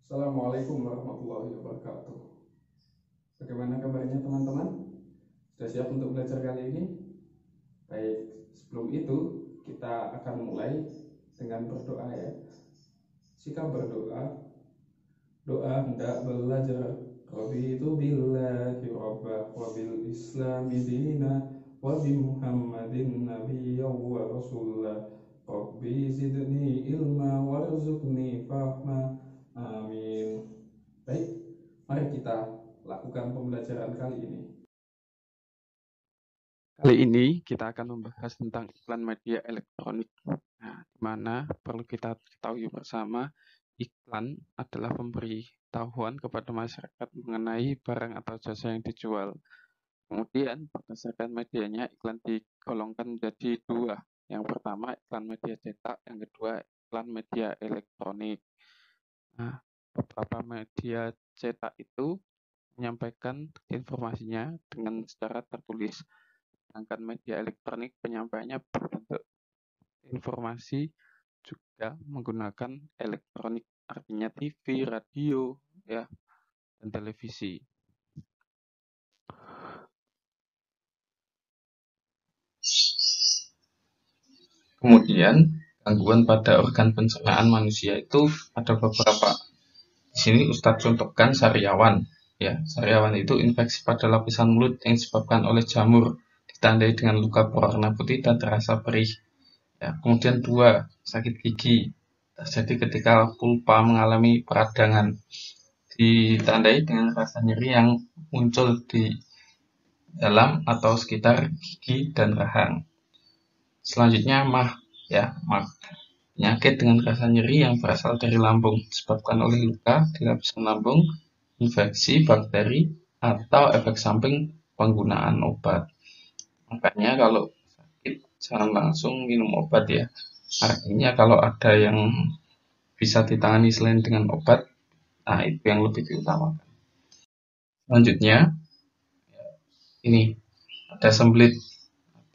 Assalamualaikum warahmatullahi wabarakatuh. Bagaimana kabarnya teman-teman? Sudah siap untuk belajar kali ini? Baik, sebelum itu kita akan mulai dengan berdoa ya. Sikap berdoa, doa hendak belajar. Raditu billahi rabba wa bil islami dina wa bi muhammadin nabiyya wa rasulah. Rabbi zidni ilma warzuqni fahma. Amin. Baik, mari kita lakukan pembelajaran kali ini. Kali ini kita akan membahas tentang iklan media elektronik. Nah, di mana perlu kita ketahui bersama, iklan adalah pemberitahuan kepada masyarakat mengenai barang atau jasa yang dijual. Kemudian, berdasarkan medianya, iklan digolongkan menjadi dua. Yang pertama, iklan media cetak. Yang kedua, iklan media elektronik. Nah, beberapa media cetak itu menyampaikan informasinya dengan secara tertulis. Sedangkan media elektronik penyampaiannya berbentuk informasi juga menggunakan elektronik, artinya TV, radio, ya, dan televisi. Kemudian, gangguan pada organ pencernaan manusia itu ada beberapa. Di sini Ustadz contohkan sariawan. Ya, sariawan itu infeksi pada lapisan mulut yang disebabkan oleh jamur, ditandai dengan luka berwarna putih dan terasa perih. Ya, kemudian dua, sakit gigi terjadi ketika pulpa mengalami peradangan, ditandai dengan rasa nyeri yang muncul di dalam atau sekitar gigi dan rahang. Selanjutnya mah, ya, mah. Penyakit dengan rasa nyeri yang berasal dari lambung disebabkan oleh luka di lapisan lambung, infeksi, bakteri, atau efek samping penggunaan obat. Makanya kalau sakit jangan langsung minum obat ya. Artinya kalau ada yang bisa ditangani selain dengan obat, nah itu yang lebih diutamakan. Selanjutnya, ini ada sembelit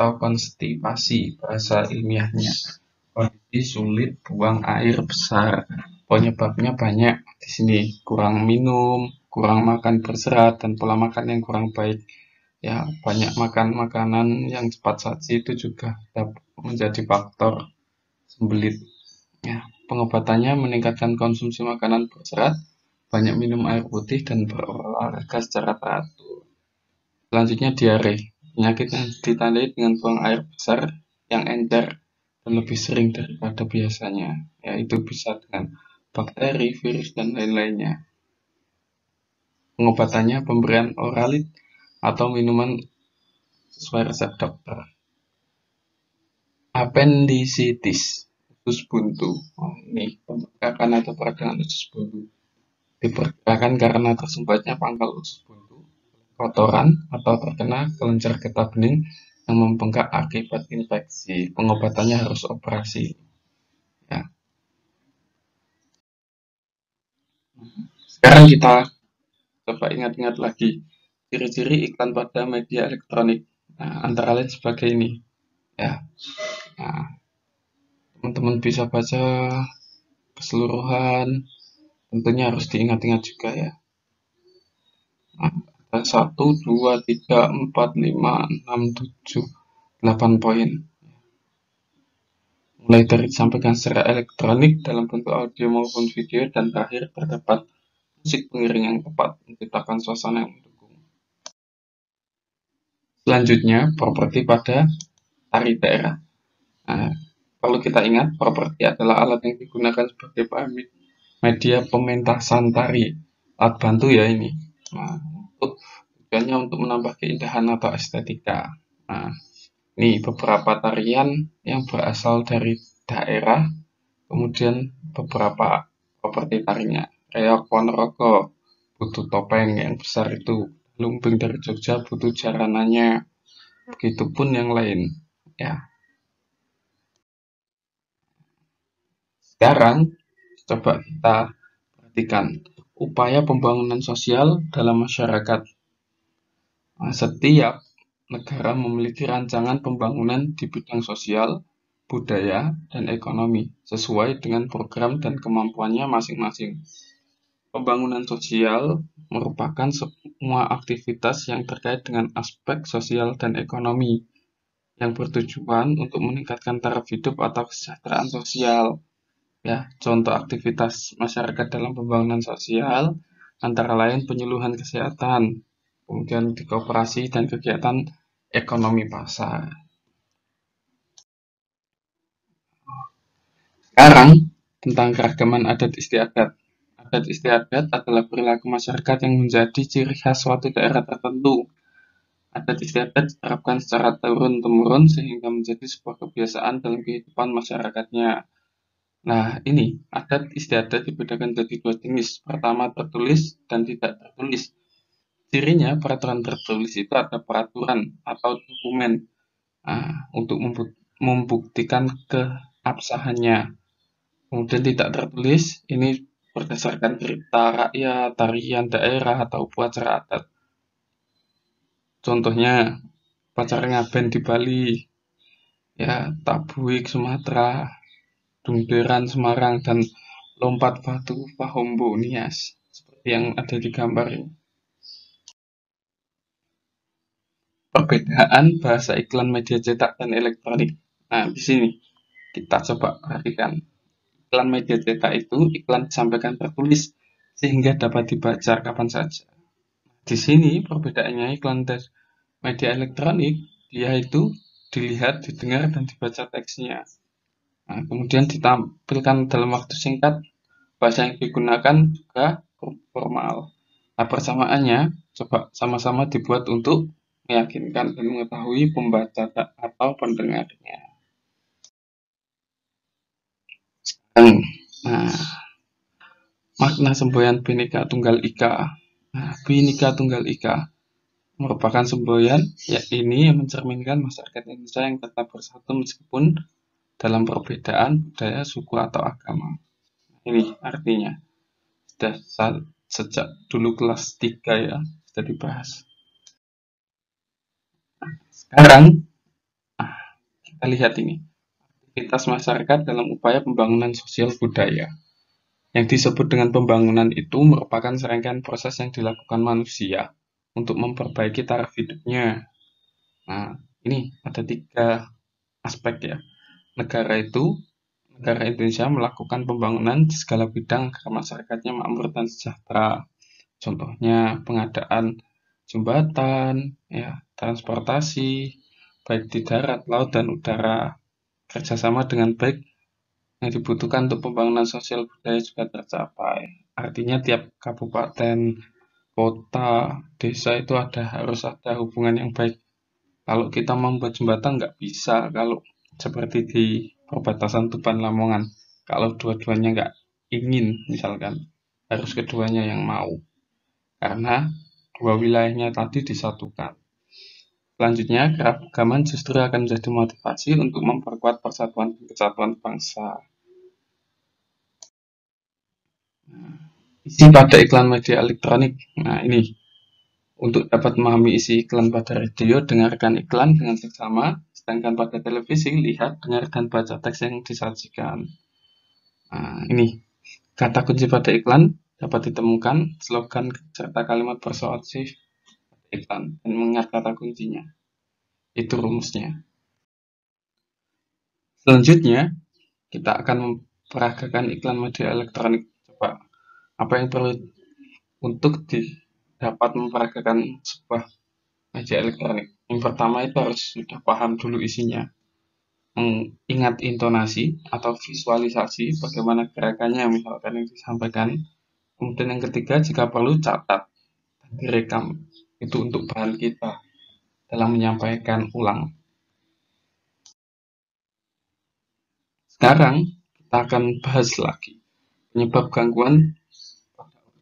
atau konstipasi bahasa ilmiahnya. Kondisi sulit buang air besar. Penyebabnya banyak di sini, kurang minum, kurang makan berserat, dan pola makan yang kurang baik. Ya, banyak makan makanan yang cepat saji itu juga dapat menjadi faktor sembelit. Ya, pengobatannya meningkatkan konsumsi makanan berserat, banyak minum air putih, dan berolahraga secara teratur. Selanjutnya diare, penyakit yang ditandai dengan buang air besar yang encer dan lebih sering daripada biasanya, yaitu bisa dengan bakteri, virus, dan lain-lainnya. Pengobatannya pemberian oralit atau minuman sesuai resep dokter. Appendicitis, usus buntu. Ini pembengkakan atau peradangan usus buntu. Diperkirakan karena tersumbatnya pangkal usus buntu, kotoran, atau terkena kelenjar getah bening yang membengkak akibat infeksi. Pengobatannya harus operasi. Ya. Sekarang kita coba ingat-ingat lagi ciri-ciri iklan pada media elektronik. Nah, antara lain sebagai ini. Ya. Nah, teman-teman bisa baca keseluruhan. Tentunya harus diingat-ingat juga ya. Nah, ada 1, 2, 3, 4, 5, 6, 7, 8 poin. Mulai dari disampaikan secara elektronik dalam bentuk audio maupun video, dan terakhir terdapat musik pengiring yang tepat menciptakan suasana yang mendukung. Selanjutnya, properti pada tari daerah. Nah, perlu kita ingat, properti adalah alat yang digunakan sebagai media pementasan tari. Alat bantu ya ini. Nah, tujuannya untuk menambah keindahan atau estetika. Nah, ini beberapa tarian yang berasal dari daerah, kemudian beberapa properti tarinya. Reok Ponorogo butuh topeng yang besar itu, lumbing dari Jogja butuh jaranannya, begitupun yang lain. Ya. Sekarang coba kita perhatikan upaya pembangunan sosial dalam masyarakat. Nah, setiap negara memiliki rancangan pembangunan di bidang sosial, budaya, dan ekonomi sesuai dengan program dan kemampuannya masing-masing. Pembangunan sosial merupakan semua aktivitas yang terkait dengan aspek sosial dan ekonomi yang bertujuan untuk meningkatkan taraf hidup atau kesejahteraan sosial. Ya, contoh aktivitas masyarakat dalam pembangunan sosial antara lain penyuluhan kesehatan, kemudian di koperasi dan kegiatan ekonomi pasar. Sekarang tentang keragaman adat istiadat. Adat istiadat adalah perilaku masyarakat yang menjadi ciri khas suatu daerah tertentu. Adat istiadat diterapkan secara turun-temurun sehingga menjadi sebuah kebiasaan dalam kehidupan masyarakatnya. Nah, ini adat istiadat dibedakan jadi dua jenis. Pertama, tertulis dan tidak tertulis. Cirinya, peraturan tertulis itu ada peraturan atau dokumen untuk membuktikan keabsahannya. Kemudian tidak tertulis, ini berdasarkan cerita rakyat, tarian daerah, atau upacara adat. Contohnya, upacara ngaben di Bali, ya, Tabuik Sumatera, Dumderan Semarang, dan Lompat Batu Pahombo Nias, seperti yang ada di gambar ini. Perbedaan bahasa iklan media cetak dan elektronik. Nah, di sini kita coba perhatikan. Iklan media cetak itu iklan disampaikan tertulis sehingga dapat dibaca kapan saja. Di sini perbedaannya iklan media elektronik, dia itu dilihat, didengar, dan dibaca teksnya. Nah, kemudian ditampilkan dalam waktu singkat, bahasa yang digunakan juga formal. Nah, persamaannya coba sama-sama dibuat untuk meyakinkan dan mengetahui pembaca atau pendengarnya. Nah, makna semboyan Bhinneka Tunggal Ika. Nah, Bhinneka Tunggal Ika merupakan semboyan ini yang mencerminkan masyarakat Indonesia yang tetap bersatu meskipun dalam perbedaan budaya, suku, atau agama. Ini artinya sudah sejak dulu kelas 3 ya sudah dibahas. Sekarang kita lihat ini aktivitas masyarakat dalam upaya pembangunan sosial budaya. Yang disebut dengan pembangunan itu merupakan serangkaian proses yang dilakukan manusia untuk memperbaiki taraf hidupnya. Nah, ini ada 3 aspek ya. Negara Indonesia melakukan pembangunan di segala bidang agar masyarakatnya makmur dan sejahtera. Contohnya pengadaan jembatan, ya, transportasi, baik di darat, laut, dan udara. Kerjasama dengan baik yang dibutuhkan untuk pembangunan sosial budaya juga tercapai. Artinya tiap kabupaten, kota, desa itu harus ada hubungan yang baik. Kalau kita membuat jembatan nggak bisa kalau seperti di perbatasan Tuban Lamongan. Kalau dua-duanya nggak ingin, misalkan harus keduanya yang mau, karena dua wilayahnya tadi disatukan. Selanjutnya, keragaman justru akan menjadi motivasi untuk memperkuat persatuan dan kesatuan bangsa. Isi pada iklan media elektronik. Nah, ini untuk dapat memahami isi iklan pada radio, dengarkan iklan dengan seksama, sedangkan pada televisi, lihat, dengar, dan baca teks yang disajikan. Nah, ini kata kunci pada iklan dapat ditemukan, slogan serta kalimat persuasif iklan, dan mengingat kata kuncinya. Itu rumusnya. Selanjutnya, kita akan memperagakan iklan media elektronik. Coba, apa yang perlu untuk dapat memperagakan sebuah media elektronik? Yang pertama itu harus sudah paham dulu isinya, mengingat intonasi atau visualisasi bagaimana gerakannya misalkan yang disampaikan. Kemudian yang ketiga, jika perlu catat dan direkam, itu untuk bahan kita dalam menyampaikan ulang. Sekarang kita akan bahas lagi penyebab gangguan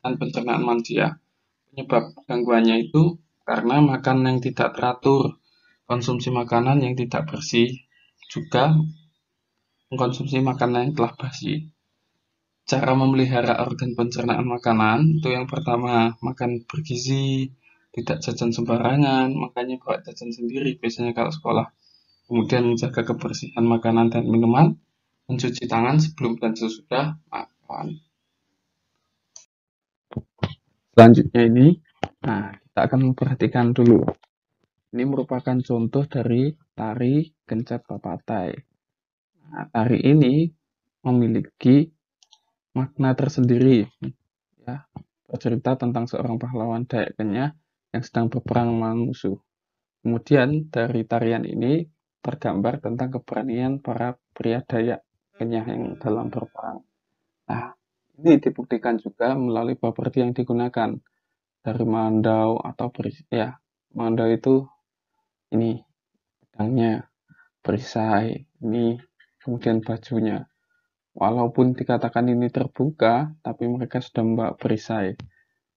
dan pencernaan manusia. Penyebab gangguannya itu karena makan yang tidak teratur, konsumsi makanan yang tidak bersih, juga mengkonsumsi makanan yang telah basi. Cara memelihara organ pencernaan makanan itu yang pertama, makan bergizi, tidak jajan sembarangan, makanya bawa jajan sendiri biasanya kalau sekolah. Kemudian menjaga kebersihan makanan dan minuman, mencuci tangan sebelum dan sesudah makan. Selanjutnya ini, kita akan memperhatikan dulu. Ini merupakan contoh dari tari kencak papatai. Tari ini memiliki makna tersendiri, ya, bercerita tentang seorang pahlawan Dayak Kenyah yang sedang berperang melawan musuh. Kemudian dari tarian ini tergambar tentang keberanian para pria Dayak Kenyah yang dalam berperang. Nah, ini dibuktikan juga melalui properti yang digunakan dari mandau atau mandau itu ini pedangnya, perisai ini, kemudian bajunya. Walaupun dikatakan ini terbuka, tapi mereka sudah membawa perisai.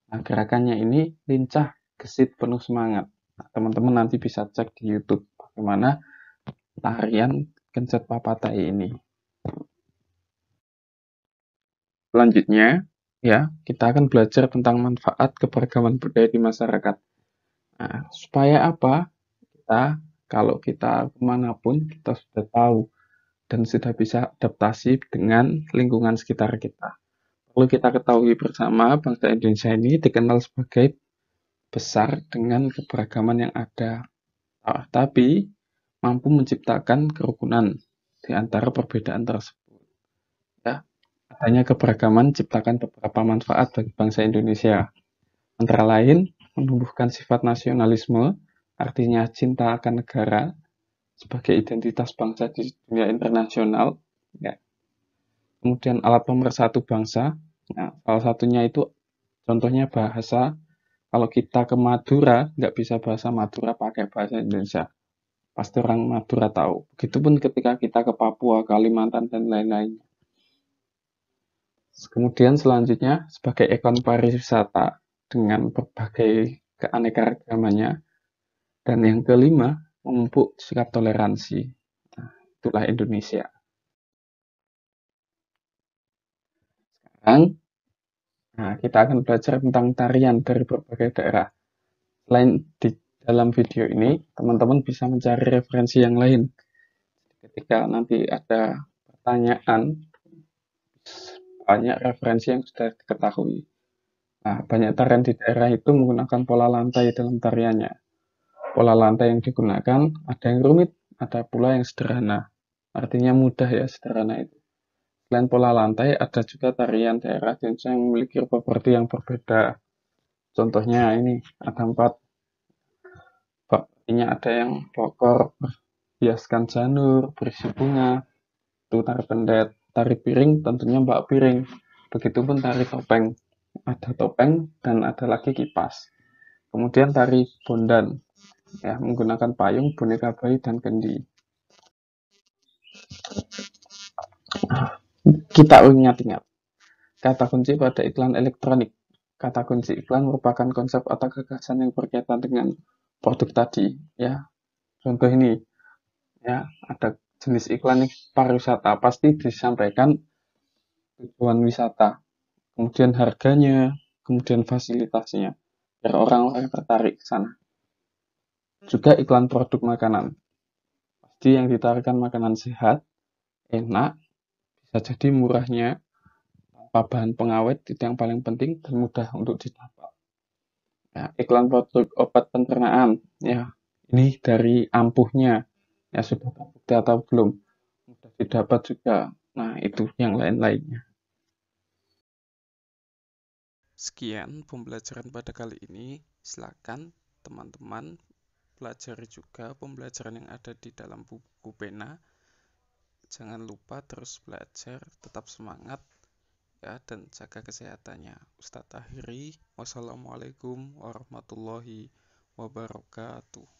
Nah, gerakannya ini lincah, gesit, penuh semangat. Nah, teman-teman nanti bisa cek di YouTube bagaimana tarian kencak papatai ini. Selanjutnya, ya, kita akan belajar tentang manfaat keberagaman budaya di masyarakat. Nah, supaya apa? Kalau kita kemanapun, kita sudah tahu dan sudah bisa adaptasi dengan lingkungan sekitar kita. Perlu kita ketahui bersama, bangsa Indonesia ini dikenal sebagai besar dengan keberagaman yang ada, tapi mampu menciptakan kerukunan di antara perbedaan tersebut. Ya, adanya keberagaman ciptakan beberapa manfaat bagi bangsa Indonesia. Antara lain, menumbuhkan sifat nasionalisme, artinya cinta akan negara sebagai identitas bangsa di dunia internasional. Ya. Kemudian alat pemersatu bangsa, nah, salah satunya itu contohnya bahasa. Kalau kita ke Madura, nggak bisa bahasa Madura pakai bahasa Indonesia. Pasti orang Madura tahu. Begitupun ketika kita ke Papua, Kalimantan, dan lain-lain. Kemudian selanjutnya, sebagai ikon pariwisata dengan berbagai keanekaragamannya. Dan yang kelima, memupuk sikap toleransi. Nah, itulah Indonesia. Sekarang, kita akan belajar tentang tarian dari berbagai daerah. Selain di dalam video ini, teman-teman bisa mencari referensi yang lain. Ketika nanti ada pertanyaan, banyak referensi yang sudah diketahui. Nah, banyak tarian di daerah itu menggunakan pola lantai dalam tariannya. Pola lantai yang digunakan ada yang rumit, ada pula yang sederhana. Artinya mudah ya, sederhana itu. Selain pola lantai, ada juga tarian daerah yang memiliki properti yang berbeda. Contohnya ini, ada 4. Ini ada yang pokor, berhiaskan janur, berisi bunga, itu tari pendet. Tari piring tentunya mbak piring. Begitupun tari topeng, ada topeng dan ada lagi kipas. Kemudian tari bondan, ya, menggunakan payung, boneka bayi, dan kendi. Kita ingat-ingat, kata kunci pada iklan elektronik. Kata kunci iklan merupakan konsep atau gagasan yang berkaitan dengan produk tadi. Ya, contoh ini, ya, ada jenis iklan pariwisata, pasti disampaikan tujuan wisata, kemudian harganya, kemudian fasilitasnya, biar orang-orang tertarik ke sana. Juga iklan produk makanan, pasti yang ditarikan makanan sehat, enak, bisa jadi murahnya, tanpa bahan pengawet, itu yang paling penting dan mudah untuk didapat. Ya, iklan produk obat pencernaan, ya, ini dari ampuhnya, ya sudah terbukti atau belum, mudah didapat juga. Nah, itu yang lain-lainnya. Sekian pembelajaran pada kali ini. Silakan teman-teman pelajari juga pembelajaran yang ada di dalam buku pena. Jangan lupa terus belajar, tetap semangat ya, dan jaga kesehatannya. Ustadz akhiri, wassalamualaikum warahmatullahi wabarakatuh.